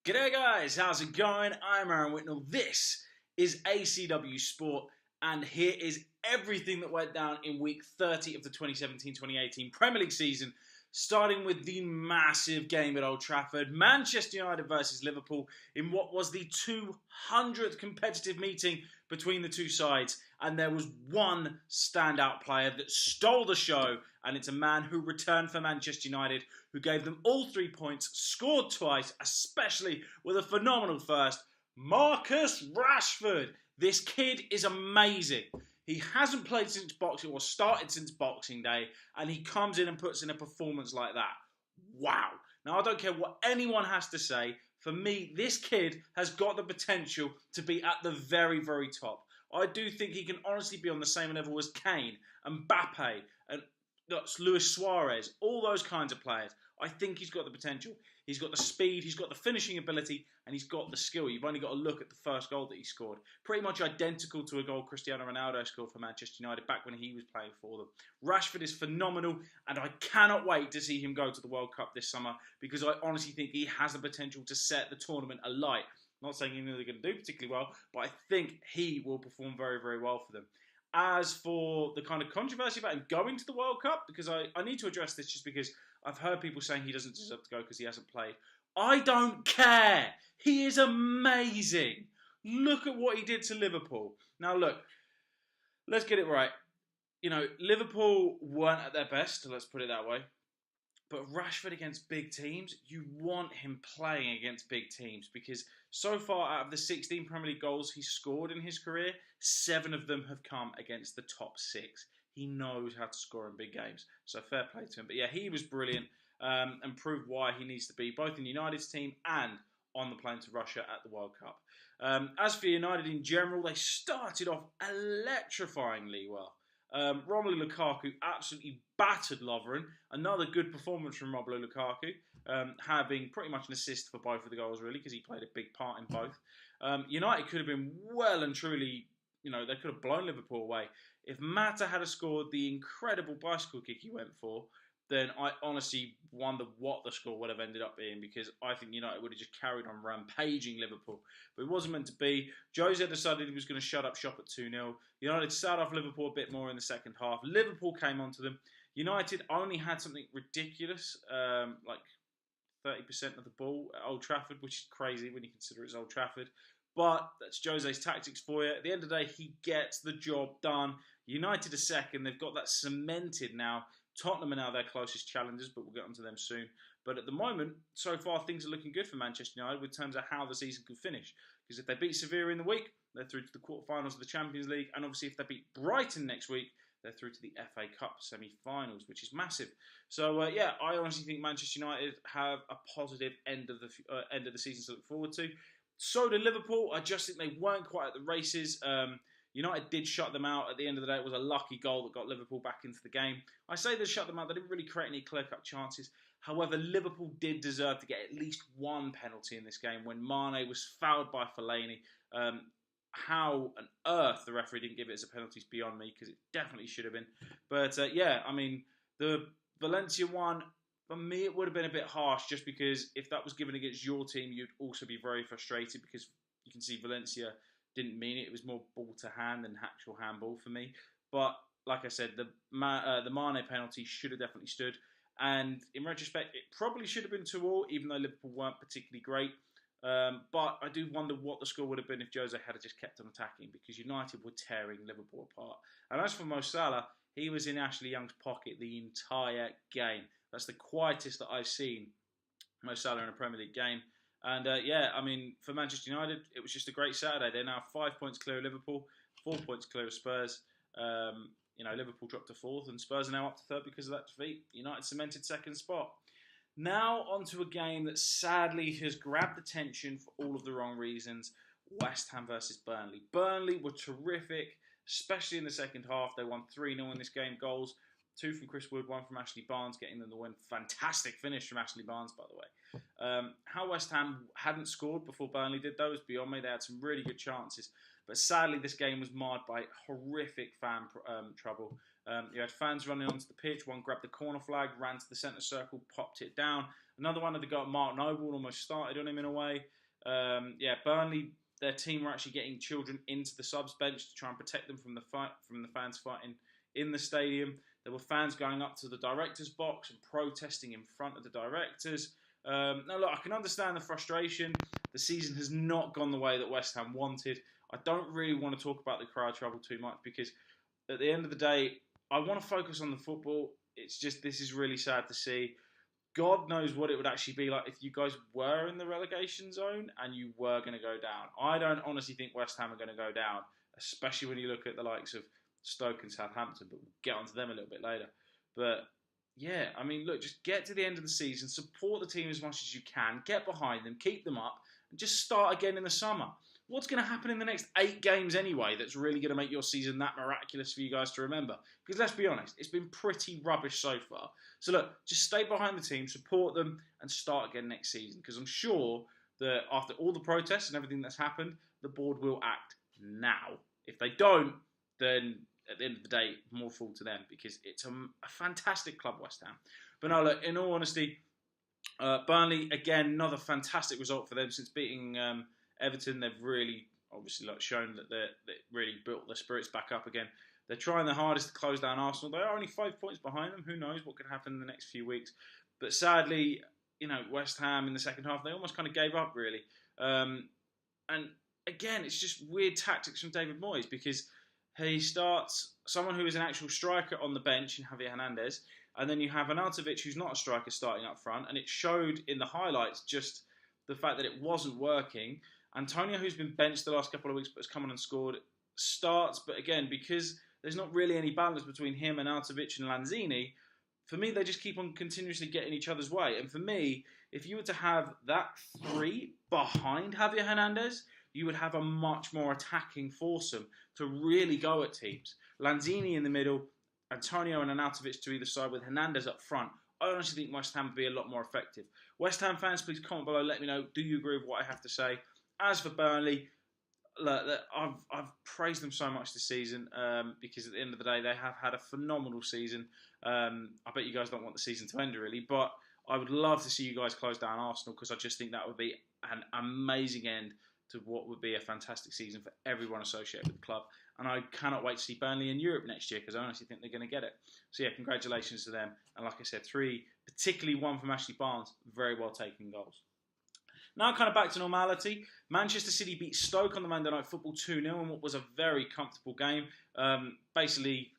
G'day guys, how's it going? I'm Aaron Whitnell. This is ACW Sport, and here is everything that went down in week 30 of the 2017-2018 Premier League season, starting with the massive game at Old Trafford, Manchester United versus Liverpool, in what was the 200th competitive meeting between the two sides, and there was one standout player that stole the show, and it's a man who returned for Manchester United, who gave them all 3 points, scored twice, especially with a phenomenal first, Marcus Rashford. This kid is amazing. He hasn't played since boxing, or started since Boxing Day, and he comes in and puts in a performance like that. Wow. Now, I don't care what anyone has to say. For me, this kid has got the potential to be at the very, very top. I do think he can honestly be on the same level as Kane and Mbappe and Luis Suarez, all those kinds of players. I think he's got the potential. He's got the speed, he's got the finishing ability, and he's got the skill. You've only got to look at the first goal that he scored. Pretty much identical to a goal Cristiano Ronaldo scored for Manchester United back when he was playing for them. Rashford is phenomenal, and I cannot wait to see him go to the World Cup this summer, because I honestly think he has the potential to set the tournament alight. I'm not saying they're going to do particularly well, but I think he will perform very, very well for them. As for the kind of controversy about him going to the World Cup, because I need to address this just because I've heard people saying he doesn't deserve to go because he hasn't played. I don't care. He is amazing. Look at what he did to Liverpool. Now look, let's get it right. You know, Liverpool weren't at their best, let's put it that way. But Rashford against big teams, you want him playing against big teams, because so far out of the 16 Premier League goals he's scored in his career, 7 of them have come against the top 6. He knows how to score in big games, so fair play to him. But yeah, he was brilliant and proved why he needs to be both in United's team and on the plane to Russia at the World Cup. As for United in general, they started off electrifyingly well. Romelu Lukaku absolutely battered Lovren. Another good performance from Romelu Lukaku, having pretty much an assist for both of the goals, really, because he played a big part in both. United could have been well and truly, they could have blown Liverpool away. If Mata had scored the incredible bicycle kick he went for, then I honestly wonder what the score would have ended up being, because I think United would have just carried on rampaging Liverpool. But it wasn't meant to be. Jose decided he was going to shut up shop at 2-0. United sat off Liverpool a bit more in the second half. Liverpool came onto them. United only had something ridiculous, like 30% of the ball at Old Trafford, which is crazy when you consider it's Old Trafford. But that's Jose's tactics for you. At the end of the day, he gets the job done. United are second. They've got that cemented now. Tottenham are now their closest challengers, but we'll get onto them soon. But at the moment, so far, things are looking good for Manchester United in terms of how the season could finish. Because if they beat Sevilla in the week, they're through to the quarterfinals of the Champions League. And obviously, if they beat Brighton next week, they're through to the FA Cup semi-finals, which is massive. So, yeah, I honestly think Manchester United have a positive end of the season to look forward to. So did Liverpool. I just think they weren't quite at the races. United did shut them out. At the end of the day, it was a lucky goal that got Liverpool back into the game. I say they shut them out. They didn't really create any clear-cut chances. However, Liverpool did deserve to get at least one penalty in this game when Mane was fouled by Fellaini. How on earth the referee didn't give it as a penalty is beyond me, because it definitely should have been. But, yeah, I mean, the Valencia one, for me, it would have been a bit harsh, just because if that was given against your team, you'd also be very frustrated, because you can see Valencia didn't mean it. It was more ball to hand than actual handball for me. But like I said, the Mane penalty should have definitely stood. And in retrospect, it probably should have been 2-2, even though Liverpool weren't particularly great. But I do wonder what the score would have been if Jose had just kept on attacking, because United were tearing Liverpool apart. And as for Mo Salah, he was in Ashley Young's pocket the entire game. That's the quietest that I've seen Mo Salah in a Premier League game. And, yeah, I mean, for Manchester United, it was just a great Saturday. They're now 5 points clear of Liverpool, 4 points clear of Spurs. Liverpool dropped to 4th, and Spurs are now up to 3rd because of that defeat. United cemented 2nd spot. Now onto a game that sadly has grabbed attention for all of the wrong reasons. West Ham versus Burnley. Burnley were terrific, especially in the second half. They won 3-0 in this game. Goals, 2 from Chris Wood, 1 from Ashley Barnes, getting them the win. Fantastic finish from Ashley Barnes, by the way. How West Ham hadn't scored before Burnley did, though, was beyond me. They had some really good chances. But sadly, this game was marred by horrific fan trouble. You had fans running onto the pitch. One grabbed the corner flag, ran to the centre circle, popped it down. Another one had the go at Mark Noble, almost started on him in a way. Burnley, their team were actually getting children into the subs bench to try and protect them from the fans fighting in the stadium. There were fans going up to the director's box and protesting in front of the directors. Now, look, I can understand the frustration. The season has not gone the way that West Ham wanted. I don't really want to talk about the crowd trouble too much because at the end of the day, I want to focus on the football. It's just, this is really sad to see. God knows what it would actually be like if you guys were in the relegation zone and you were going to go down. I don't honestly think West Ham are going to go down, especially when you look at the likes of Stoke and Southampton, but we'll get onto them a little bit later. But yeah, I mean, look, just get to the end of the season, support the team as much as you can, get behind them, keep them up, and just start again in the summer. What's going to happen in the next 8 games anyway that's really going to make your season that miraculous for you guys to remember? Because let's be honest, it's been pretty rubbish so far. So look, just stay behind the team, support them, and start again next season. Because I'm sure that after all the protests and everything that's happened, the board will act now. If they don't, then at the end of the day, more fool to them, because it's a fantastic club, West Ham. But no, look, in all honesty, Burnley, again, another fantastic result for them since beating Everton. They've really, obviously, shown that they really built their spirits back up again. They're trying their hardest to close down Arsenal. They're only 5 points behind them. Who knows what could happen in the next few weeks? But sadly, West Ham in the second half, they almost kind of gave up, really. And again, it's just weird tactics from David Moyes, because he starts someone who is an actual striker on the bench in Javier Hernandez, and then you have Arnautovic, who's not a striker, starting up front, and it showed in the highlights just the fact that it wasn't working. Antonio, who's been benched the last couple of weeks but has come on and scored, starts, but again, because there's not really any balance between him and Arnautovic and Lanzini, for me, they just keep on continuously getting each other's way. And for me, if you were to have that 3 behind Javier Hernandez, you would have a much more attacking foursome to really go at teams. Lanzini in the middle, Antonio and Arnautovic to either side with Hernandez up front. I honestly think West Ham would be a lot more effective. West Ham fans, please comment below. Let me know, do you agree with what I have to say? As for Burnley, look, I've praised them so much this season because at the end of the day, they have had a phenomenal season. I bet you guys don't want the season to end, really, but I would love to see you guys close down Arsenal, because I just think that would be an amazing end to what would be a fantastic season for everyone associated with the club. And I cannot wait to see Burnley in Europe next year, because I honestly think they're going to get it. So yeah, congratulations to them. And like I said, 3, particularly one from Ashley Barnes, very well taken goals. Now kind of back to normality. Manchester City beat Stoke on the Monday Night Football 2-0 in what was a very comfortable game. Basically,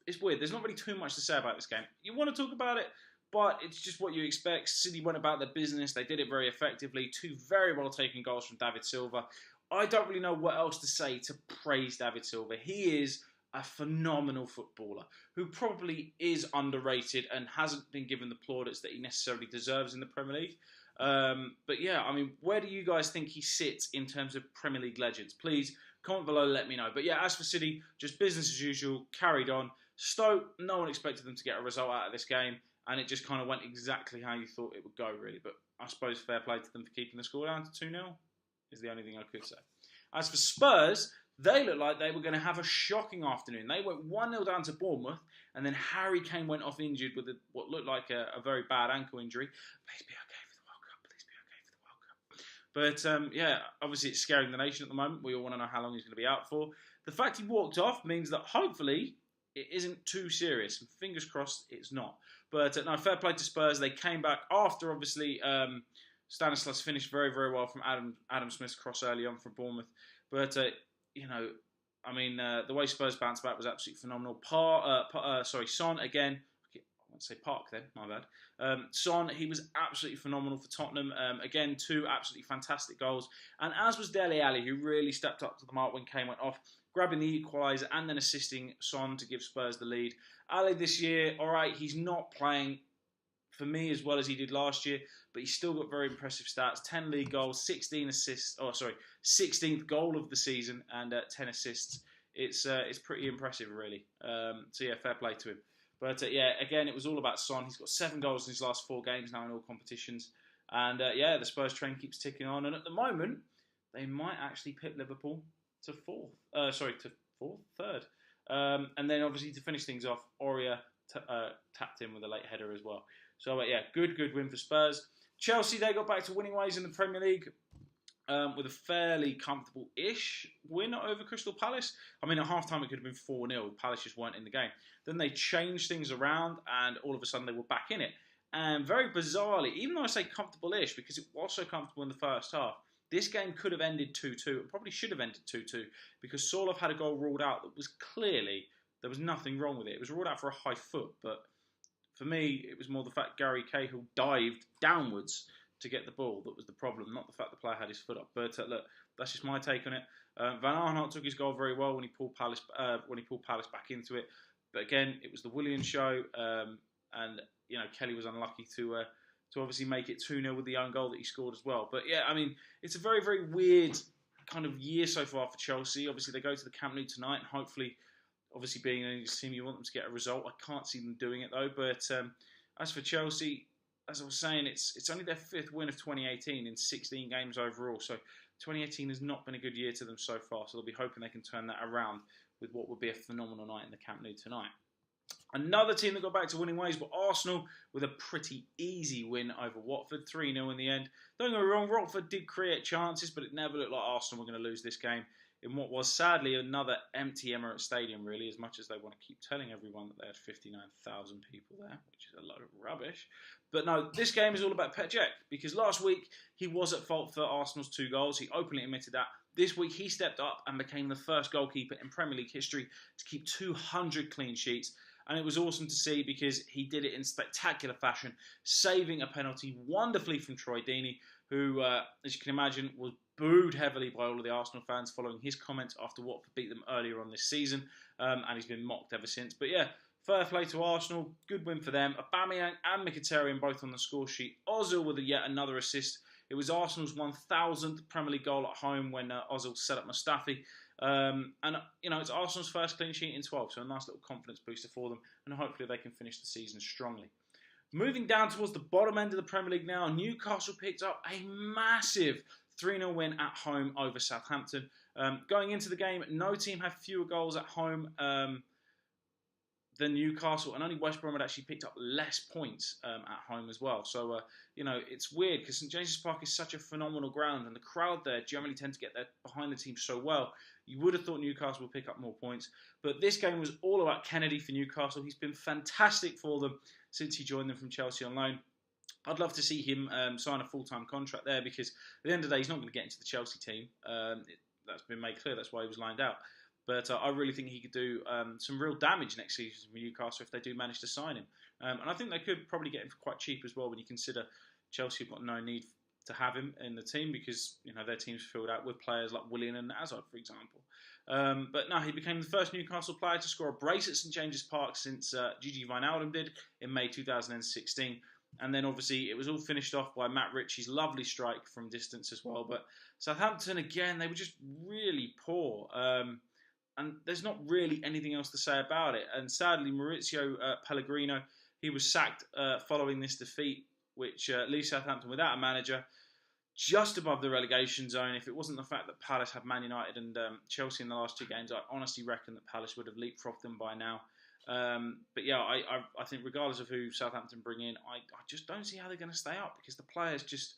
it's weird. There's not really too much to say about this game. You want to talk about it, but it's just what you expect. City went about their business. They did it very effectively. 2 very well taken goals from David Silva. I don't really know what else to say to praise David Silva. He is a phenomenal footballer who probably is underrated and hasn't been given the plaudits that he necessarily deserves in the Premier League. But yeah, I mean, where do you guys think he sits in terms of Premier League legends? Please comment below, let me know. But yeah, as for City, just business as usual, carried on. Stoke, no one expected them to get a result out of this game, and it just kind of went exactly how you thought it would go, really. But I suppose fair play to them for keeping the score down to 2-0 is the only thing I could say. As for Spurs, they looked like they were going to have a shocking afternoon. They went 1-0 down to Bournemouth, and then Harry Kane went off injured with what looked like a very bad ankle injury. Please be okay for the World Cup. Please be okay for the World Cup. But yeah, obviously it's scaring the nation at the moment. We all want to know how long he's going to be out for. The fact he walked off means that hopefully it isn't too serious. And fingers crossed it's not. But no, fair play to Spurs. They came back after, obviously, Stanislas finished very, very well from Adam Smith's cross early on from Bournemouth. But, you know, I mean, the way Spurs bounced back was absolutely phenomenal. Son, again, I want to say Park then, my bad. Son, he was absolutely phenomenal for Tottenham. Again, 2 absolutely fantastic goals. And as was Dele Alli, who really stepped up to the mark when Kane went off, grabbing the equaliser and then assisting Son to give Spurs the lead. Ali this year, all right, he's not playing for me as well as he did last year, but he's still got very impressive stats. 10 league goals, 16 assists. 16th goal of the season and 10 assists. It's pretty impressive, really. So yeah, fair play to him. But yeah, again, it was all about Son. He's got 7 goals in his last 4 games now in all competitions. And yeah, the Spurs train keeps ticking on. And at the moment, they might actually pit Liverpool to 3rd. And then obviously to finish things off, Aurier tapped in with a late header as well. So yeah, good win for Spurs. Chelsea, they got back to winning ways in the Premier League with a fairly comfortable-ish win over Crystal Palace. I mean, at half-time it could have been 4-0. Palace just weren't in the game. Then they changed things around, and all of a sudden they were back in it. And very bizarrely, even though I say comfortable-ish, because it was so comfortable in the first half, this game could have ended 2-2. It probably should have ended 2-2, because Sorloth had a goal ruled out that was clearly, there was nothing wrong with it. It was ruled out for a high foot, but for me, it was more the fact Gary Cahill dived downwards to get the ball that was the problem, not the fact the player had his foot up. But look, that's just my take on it. Van Aanholt took his goal very well when he pulled Palace back into it. But again, it was the Williams show, and you know Kelly was unlucky to obviously make it 2-0 with the own goal that he scored as well. But yeah, I mean, it's a very, very weird kind of year so far for Chelsea. Obviously, they go to the Camp Nou tonight, and hopefully, obviously being an English team, you want them to get a result. I can't see them doing it though. But as for Chelsea, as I was saying, it's only their 5th win of 2018 in 16 games overall. So 2018 has not been a good year to them so far. So they'll be hoping they can turn that around with what would be a phenomenal night in the Camp Nou tonight. Another team that got back to winning ways were Arsenal with a pretty easy win over Watford, 3-0 in the end. Don't get me wrong, Watford did create chances, but it never looked like Arsenal were going to lose this game in what was sadly another empty Emirates Stadium, really, as much as they want to keep telling everyone that they had 59,000 people there, which is a load of rubbish. But no, this game is all about Petr Cech, because last week he was at fault for Arsenal's 2 goals. He openly admitted that. This week he stepped up and became the first goalkeeper in Premier League history to keep 200 clean sheets. And it was awesome to see because he did it in spectacular fashion, saving a penalty wonderfully from Troy Deeney, who, as you can imagine, was booed heavily by all of the Arsenal fans following his comments after Watford beat them earlier on this season, and he's been mocked ever since. But yeah, fair play to Arsenal, good win for them. Aubameyang and Mkhitaryan both on the score sheet. Ozil with yet another assist. It was Arsenal's 1,000th Premier League goal at home when Ozil set up Mustafi. And, you know, it's Arsenal's first clean sheet in 12, so a nice little confidence booster for them, and hopefully they can finish the season strongly. Moving down towards the bottom end of the Premier League now, Newcastle picked up a massive 3-0 win at home over Southampton. Going into the game, no team had fewer goals at home than Newcastle, and only West Brom had actually picked up less points at home as well. So, you know, it's weird because St James's Park is such a phenomenal ground, and the crowd there generally tend to get there behind the team so well. You would have thought Newcastle would pick up more points, but this game was all about Kennedy for Newcastle. He's been fantastic for them since he joined them from Chelsea on loan. I'd love to see him sign a full-time contract there because at the end of the day, he's not going to get into the Chelsea team. That's been made clear. That's why he was lined out. But I really think he could do some real damage next season for Newcastle if they do manage to sign him. And I think they could probably get him for quite cheap as well when you consider Chelsea have got no need to have him in the team because you know their team's filled out with players like Willian and Hazard, for example. But no, he became the first Newcastle player to score a brace at St James's Park since Gigi Wijnaldum did in May 2016. And then obviously it was all finished off by Matt Ritchie's lovely strike from distance as well. But Southampton, again, they were just really poor. And there's not really anything else to say about it. And sadly, Maurizio Pellegrino, he was sacked following this defeat, which leaves Southampton without a manager, just above the relegation zone. If it wasn't the fact that Palace had Man United and Chelsea in the last 2 games, I honestly reckon that Palace would have leapfrogged them by now. But yeah, I think regardless of who Southampton bring in, I just don't see how they're going to stay up because the players just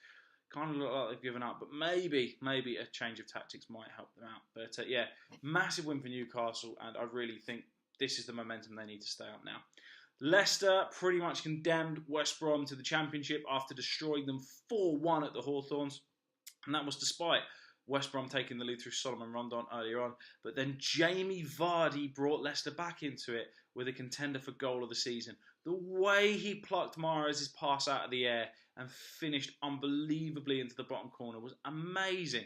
kind of look like they've given up. But maybe a change of tactics might help them out. But yeah, massive win for Newcastle, and I really think this is the momentum they need to stay up now. Leicester pretty much condemned West Brom to the Championship after destroying them 4-1 at the Hawthorns. And that was despite West Brom taking the lead through Solomon Rondon earlier on. But then Jamie Vardy brought Leicester back into it with a contender for goal of the season. The way he plucked Mahrez's pass out of the air and finished unbelievably into the bottom corner was amazing.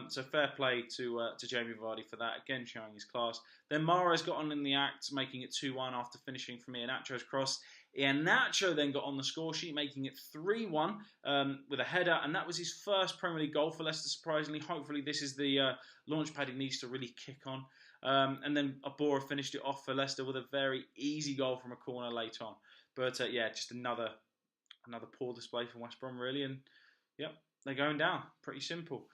So fair play to Jamie Vardy for that, again showing his class. Then Mahrez got on in the act, making it 2-1 after finishing from Iheanacho's cross. Iheanacho then got on the score sheet, making it 3-1 with a header, and that was his first Premier League goal for Leicester, surprisingly. Hopefully this is the launch pad he needs to really kick on. And then Abora finished it off for Leicester with a very easy goal from a corner late on. But yeah, just another poor display from West Brom, really. And yep, they're going down. Pretty simple.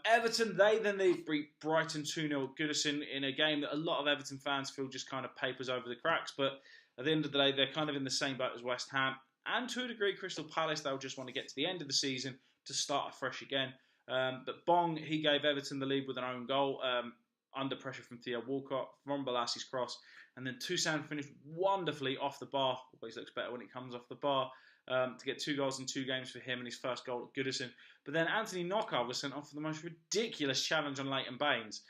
Everton, they beat Brighton 2-0 at Goodison in a game that a lot of Everton fans feel just kind of papers over the cracks. But at the end of the day, they're kind of in the same boat as West Ham. And to a degree, Crystal Palace, they'll just want to get to the end of the season to start afresh again. But Bong, he gave Everton the lead with an own goal under pressure from Theo Walcott, from Bolassi's cross. And then Toussaint finished wonderfully off the bar. Always looks better when it comes off the bar. To get 2 goals in 2 games for him and his first goal at Goodison. But then Anthony Knockaert was sent off for the most ridiculous challenge on Leighton Baines,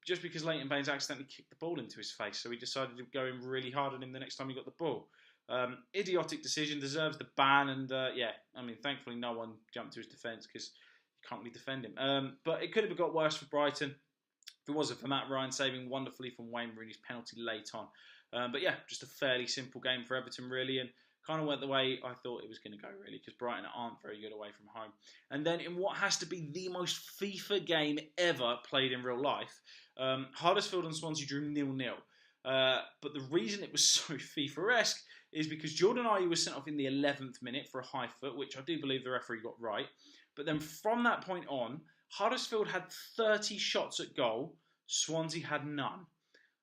just because Leighton Baines accidentally kicked the ball into his face, so he decided to go in really hard on him the next time he got the ball. Idiotic decision, deserves the ban, and thankfully no one jumped to his defence because you can't really defend him. But it could have got worse for Brighton if it wasn't for Matt Ryan saving wonderfully from Wayne Rooney's penalty late on. But yeah, just a fairly simple game for Everton, really, and kind of went the way I thought it was going to go, really, because Brighton aren't very good away from home. And then in what has to be the most FIFA game ever played in real life, Huddersfield and Swansea drew 0-0. But the reason it was so FIFA-esque is because Jordan Ayew was sent off in the 11th minute for a high foot, which I do believe the referee got right. But then from that point on, Huddersfield had 30 shots at goal, Swansea had none.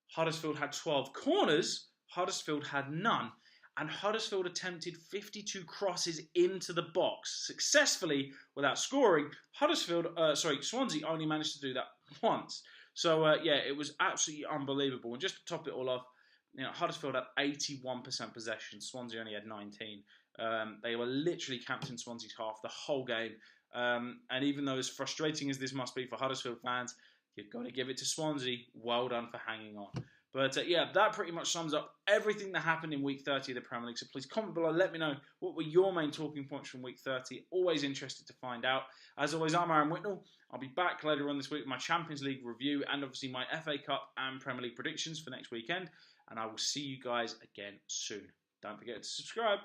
Huddersfield had 12 corners, Huddersfield had none. And Huddersfield attempted 52 crosses into the box successfully without scoring. Swansea only managed to do that once. So, it was absolutely unbelievable. And just to top it all off, Huddersfield had 81% possession. Swansea only had 19. They were literally camped in Swansea's half the whole game. And even though as frustrating as this must be for Huddersfield fans, you've got to give it to Swansea. Well done for hanging on. But that pretty much sums up everything that happened in Week 30 of the Premier League. So please comment below, let me know what were your main talking points from Week 30. Always interested to find out. As always, I'm Aaron Whitnell. I'll be back later on this week with my Champions League review and obviously my FA Cup and Premier League predictions for next weekend. And I will see you guys again soon. Don't forget to subscribe.